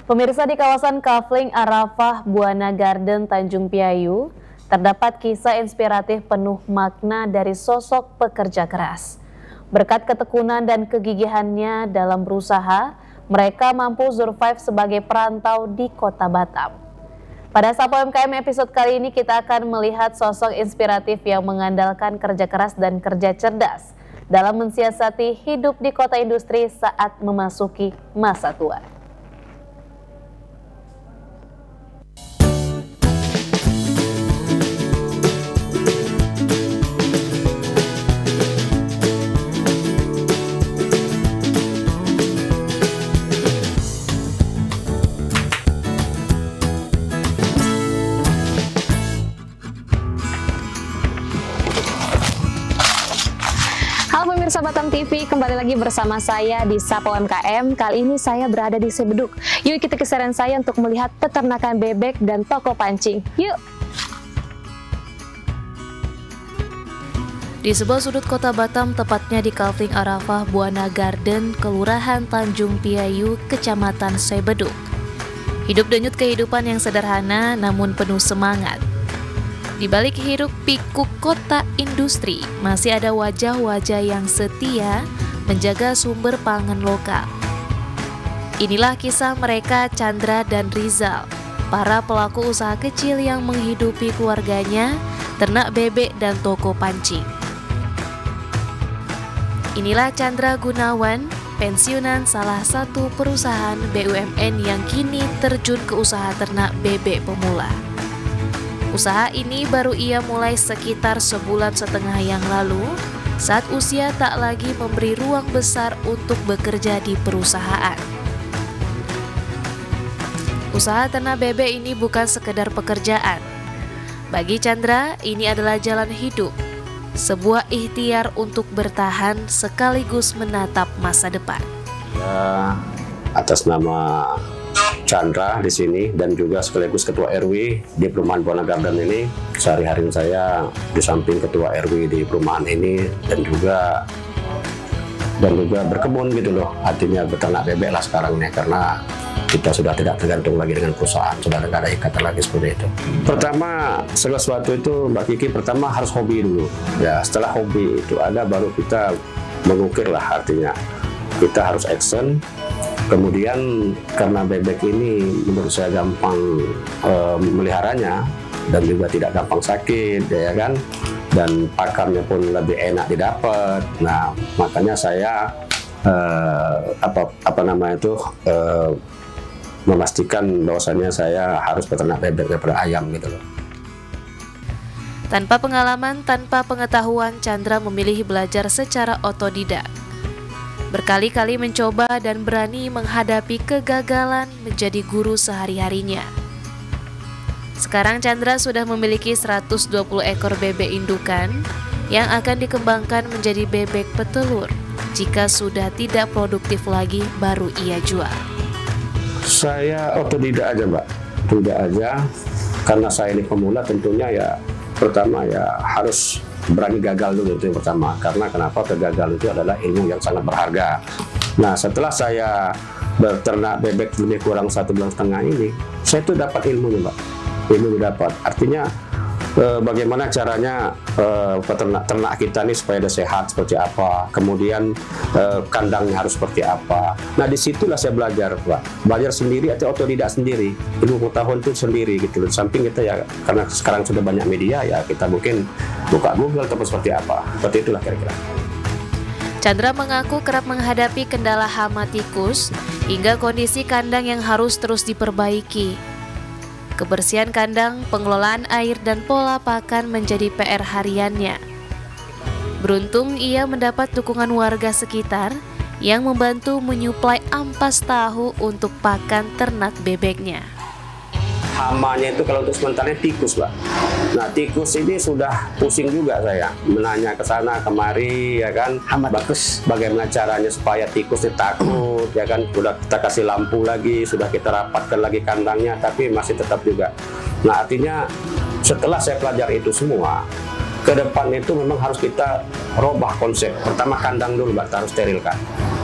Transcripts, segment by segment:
Pemirsa, di kawasan Kafling Arafah Buana Garden Tanjung Piayu, terdapat kisah inspiratif penuh makna dari sosok pekerja keras. Berkat ketekunan dan kegigihannya dalam berusaha, mereka mampu survive sebagai perantau di kota Batam. Pada Sapa UMKM episode kali ini kita akan melihat sosok inspiratif yang mengandalkan kerja keras dan kerja cerdas dalam mensiasati hidup di kota industri saat memasuki masa tua. Halo pemirsa Batam TV, kembali lagi bersama saya di Sapa UMKM. Kali ini saya berada di Sebeduk. Yuk ikuti keseharian saya untuk melihat peternakan bebek dan toko pancing. Yuk! Di sebuah sudut kota Batam, tepatnya di Kafling Arafah Buana Garden, Kelurahan Tanjung Piayu, Kecamatan Sebeduk. Hidup denyut kehidupan yang sederhana namun penuh semangat. Di balik hiruk pikuk kota industri, masih ada wajah-wajah yang setia menjaga sumber pangan lokal. Inilah kisah mereka, Chandra dan Rizal, para pelaku usaha kecil yang menghidupi keluarganya, ternak bebek dan toko pancing. Inilah Chandra Gunawan, pensiunan salah satu perusahaan BUMN yang kini terjun ke usaha ternak bebek pemula. Usaha ini baru ia mulai sekitar sebulan setengah yang lalu, saat usia tak lagi memberi ruang besar untuk bekerja di perusahaan. Usaha ternak bebek ini bukan sekedar pekerjaan. Bagi Chandra, ini adalah jalan hidup, sebuah ikhtiar untuk bertahan sekaligus menatap masa depan. Ya, atas nama Chandra di sini dan juga sekaligus Ketua RW di Perumahan Buana Garden ini, sehari-hari saya di samping Ketua RW di perumahan ini dan juga berkebun gitu loh, artinya beternak bebek lah sekarang ini, karena kita sudah tidak tergantung lagi dengan perusahaan, sudah tidak ada ikatan lagi seperti itu. Pertama, segala sesuatu itu Mbak Kiki, pertama harus hobi dulu. Ya, setelah hobi itu ada, baru kita mengukir lah, artinya kita harus action. Kemudian karena bebek ini menurut saya gampang meliharanya dan juga tidak gampang sakit, ya kan, dan pakannya pun lebih enak didapat. Nah, makanya saya memastikan bahwasannya saya harus beternak bebek daripada ayam gitu loh. Tanpa pengalaman, tanpa pengetahuan, Chandra memilih belajar secara otodidak. Berkali-kali mencoba dan berani menghadapi kegagalan menjadi guru sehari-harinya. Sekarang Chandra sudah memiliki 120 ekor bebek indukan yang akan dikembangkan menjadi bebek petelur. Jika sudah tidak produktif lagi, baru ia jual. Saya otodidak aja Mbak, tidak aja, karena saya ini pemula tentunya ya, pertama ya harus berani gagal dulu, itu yang pertama. Karena kenapa? Kegagalan itu adalah ilmu yang sangat berharga. Nah, setelah saya berternak bebek lebih kurang 1,5 bulan ini, saya tuh dapat ilmunya Mbak, ilmu dapat. Artinya bagaimana caranya peternak kita nih supaya dia sehat seperti apa, kemudian kandangnya harus seperti apa. Nah, disitulah saya belajar Pak, belajar sendiri atau otodidak sendiri, ilmu pengetahuan itu sendiri gitu loh. Samping kita ya, karena sekarang sudah banyak media ya, kita mungkin buka Google atau seperti apa, seperti itulah kira-kira. Chandra mengaku kerap menghadapi kendala hama tikus hingga kondisi kandang yang harus terus diperbaiki. Kebersihan kandang, pengelolaan air, dan pola pakan menjadi PR hariannya. Beruntung ia mendapat dukungan warga sekitar yang membantu menyuplai ampas tahu untuk pakan ternak bebeknya. Hamanya itu kalau untuk sementara tikus Pak. Nah, tikus ini sudah pusing juga saya, menanya ke sana kemari ya kan, hama tikus, bagaimana caranya supaya tikusnya takut ya kan. Sudah kita kasih lampu lagi, sudah kita rapatkan lagi kandangnya, tapi masih tetap juga. Nah, artinya setelah saya pelajari itu semua, ke depan itu memang harus kita robah konsep. Pertama kandang dulu Mbak, harus sterilkan.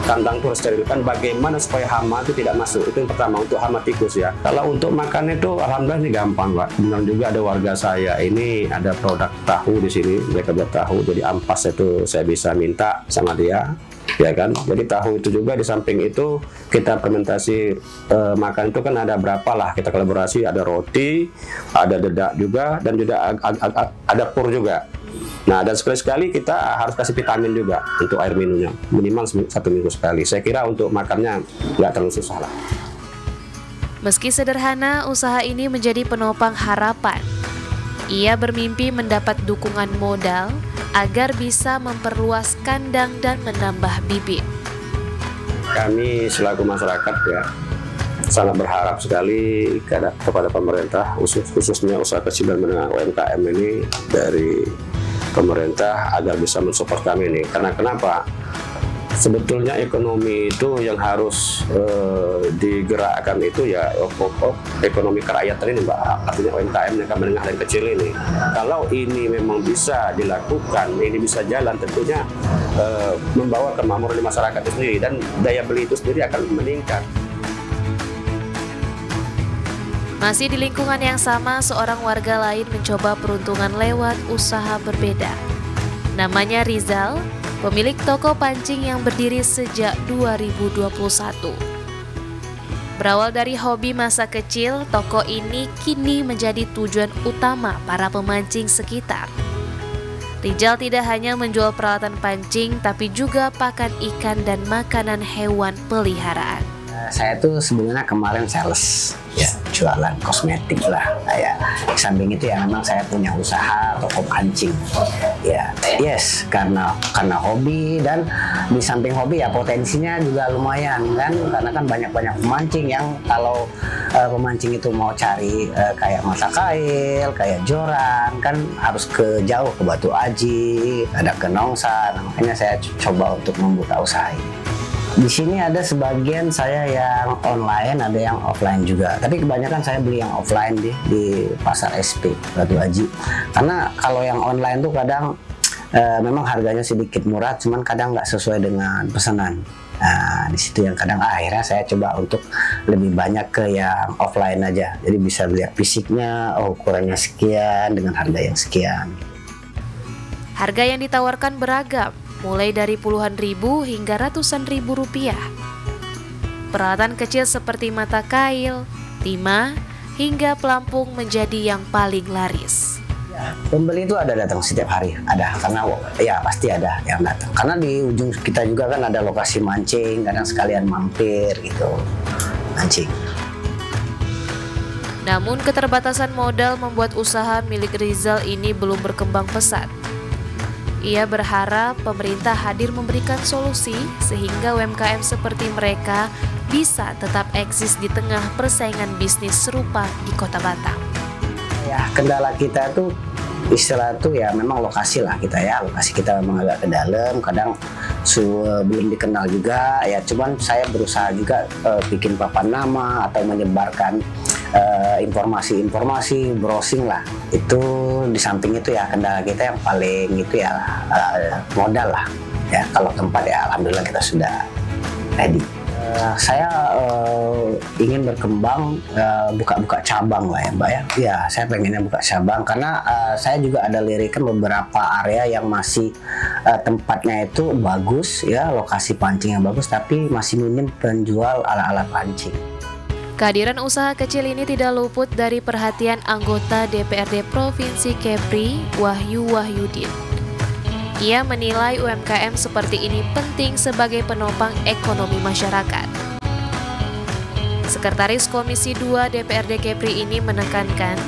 kandang itu harus sterilkan. Bagaimana supaya hama itu tidak masuk, itu yang pertama untuk hama tikus ya. Kalau untuk makan itu alhamdulillah ini gampang Pak. Benar juga ada warga saya ini ada produk tahu di sini, mereka buat tahu, jadi ampas itu saya bisa minta sama dia, ya kan. Jadi tahu itu juga di samping itu kita fermentasi makan itu kan ada berapa lah, kita kolaborasi, ada roti, ada dedak juga, dan juga ada pur juga. Nah, dan sekali-sekali kita harus kasih vitamin juga untuk air minumnya, minimal 1 minggu sekali. Saya kira untuk makannya nggak terlalu susah lah. Meski sederhana, usaha ini menjadi penopang harapan. Ia bermimpi mendapat dukungan modal agar bisa memperluas kandang dan menambah bibit. Kami selaku masyarakat ya sangat berharap sekali kepada pemerintah, khususnya usaha kecil dan menengah UMKM ini, dari pemerintah agar bisa mensupport kami ini. Karena kenapa? Sebetulnya ekonomi itu yang harus digerakkan itu ya ekonomi kerakyatan ini Mbak, artinya UMKM yang menengah dan kecil ini. Kalau ini memang bisa dilakukan, ini bisa jalan, tentunya membawa kemakmuran di masyarakat itu sendiri, dan daya beli itu sendiri akan meningkat. Masih di lingkungan yang sama, seorang warga lain mencoba peruntungan lewat usaha berbeda. Namanya Rizal, pemilik toko pancing yang berdiri sejak 2021. Berawal dari hobi masa kecil, toko ini kini menjadi tujuan utama para pemancing sekitar. Rizal tidak hanya menjual peralatan pancing, tapi juga pakan ikan dan makanan hewan peliharaan. Saya tuh sebenarnya kemarin sales, ya jualan kosmetik lah. Ya, di samping itu ya memang saya punya usaha toko pancing. Ya, yes, karena hobi, dan di samping hobi ya potensinya juga lumayan kan, karena kan banyak pemancing yang kalau pemancing itu mau cari kayak mata kail, kayak joran kan harus ke jauh, ke Batu Aji, ada ke Nongsa. Nah, makanya saya coba untuk membuka usaha ini. Di sini ada sebagian saya yang online, ada yang offline juga. Tapi kebanyakan saya beli yang offline di pasar SP Batu Aji. Karena kalau yang online tuh kadang memang harganya sedikit murah, cuman kadang nggak sesuai dengan pesanan. Nah, di situ yang kadang akhirnya saya coba untuk lebih banyak ke yang offline aja. Jadi bisa lihat fisiknya, oh ukurannya sekian dengan harga yang sekian. Harga yang ditawarkan beragam, mulai dari puluhan ribu hingga ratusan ribu rupiah. Peralatan kecil seperti mata kail, timah, hingga pelampung menjadi yang paling laris. Pembeli itu ada datang setiap hari, ada, karena ya pasti ada yang datang. Karena di ujung kita juga kan ada lokasi mancing, kadang sekalian mampir gitu, mancing. Namun keterbatasan modal membuat usaha milik Rizal ini belum berkembang pesat. Ia berharap pemerintah hadir memberikan solusi sehingga UMKM seperti mereka bisa tetap eksis di tengah persaingan bisnis serupa di Kota Batam. Ya, kendala kita tuh istilah tuh ya memang lokasi lah kita ya, lokasi kita memang agak ke dalam, kadang belum dikenal juga ya. Cuman saya berusaha juga bikin papan nama atau menyebarkan informasi browsing lah. Itu di samping itu ya kendala kita yang paling itu ya modal lah ya. Kalau tempat ya alhamdulillah kita sudah ready. Saya ingin berkembang, buka cabang lah ya Mbak ya. Ya saya pengennya buka cabang karena saya juga ada lirikan beberapa area yang masih tempatnya itu bagus ya, lokasi pancing yang bagus, tapi masih minim penjual alat-alat pancing. Kehadiran usaha kecil ini tidak luput dari perhatian anggota DPRD Provinsi Kepri, Wahyu Wahyudin. Ia menilai UMKM seperti ini penting sebagai penopang ekonomi masyarakat. Sekretaris Komisi 2 DPRD Kepri ini menekankan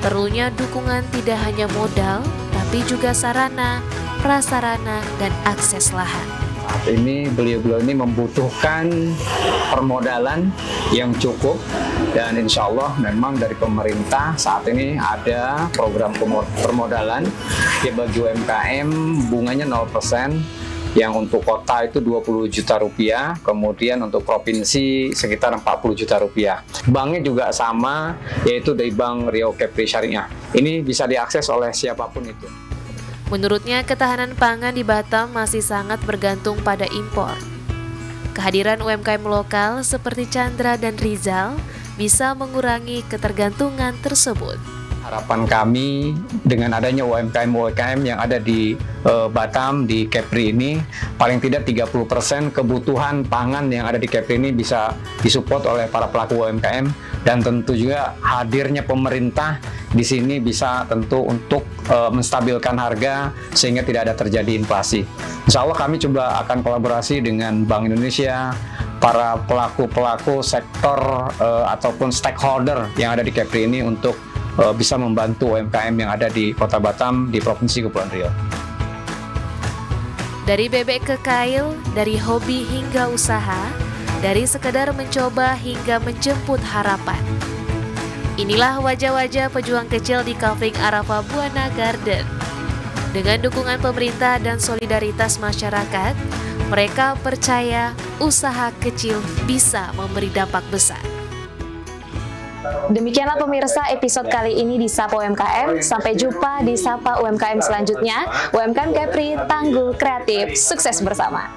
perlunya dukungan tidak hanya modal, tapi juga sarana, prasarana, dan akses lahan. Saat ini beliau-beliau ini membutuhkan permodalan yang cukup, dan insya Allah memang dari pemerintah saat ini ada program permodalan ya bagi UMKM, bunganya 0%, yang untuk kota itu 20 juta rupiah, kemudian untuk provinsi sekitar 40 juta rupiah. Banknya juga sama, yaitu dari Bank Riau Kepri Syariah. Ini bisa diakses oleh siapapun itu. Menurutnya, ketahanan pangan di Batam masih sangat bergantung pada impor. Kehadiran UMKM lokal seperti Chandra dan Rizal bisa mengurangi ketergantungan tersebut. Harapan kami dengan adanya UMKM yang ada di Batam, di Kepri ini, paling tidak 30% kebutuhan pangan yang ada di Kepri ini bisa disupport oleh para pelaku UMKM, dan tentu juga hadirnya pemerintah di sini bisa tentu untuk menstabilkan harga sehingga tidak ada terjadi inflasi. Insya Allah kami coba akan kolaborasi dengan Bank Indonesia, para pelaku-pelaku sektor ataupun stakeholder yang ada di Kepri ini untuk bisa membantu UMKM yang ada di Kota Batam, di Provinsi Kepulauan Riau. Dari bebek ke kail, dari hobi hingga usaha, dari sekedar mencoba hingga menjemput harapan. Inilah wajah-wajah pejuang kecil di Kafling Arafah Buana Garden. Dengan dukungan pemerintah dan solidaritas masyarakat, mereka percaya usaha kecil bisa memberi dampak besar. Demikianlah pemirsa episode kali ini di Sapa UMKM. Sampai jumpa di Sapa UMKM selanjutnya. UMKM Kepri, Tanggul Kreatif, sukses bersama.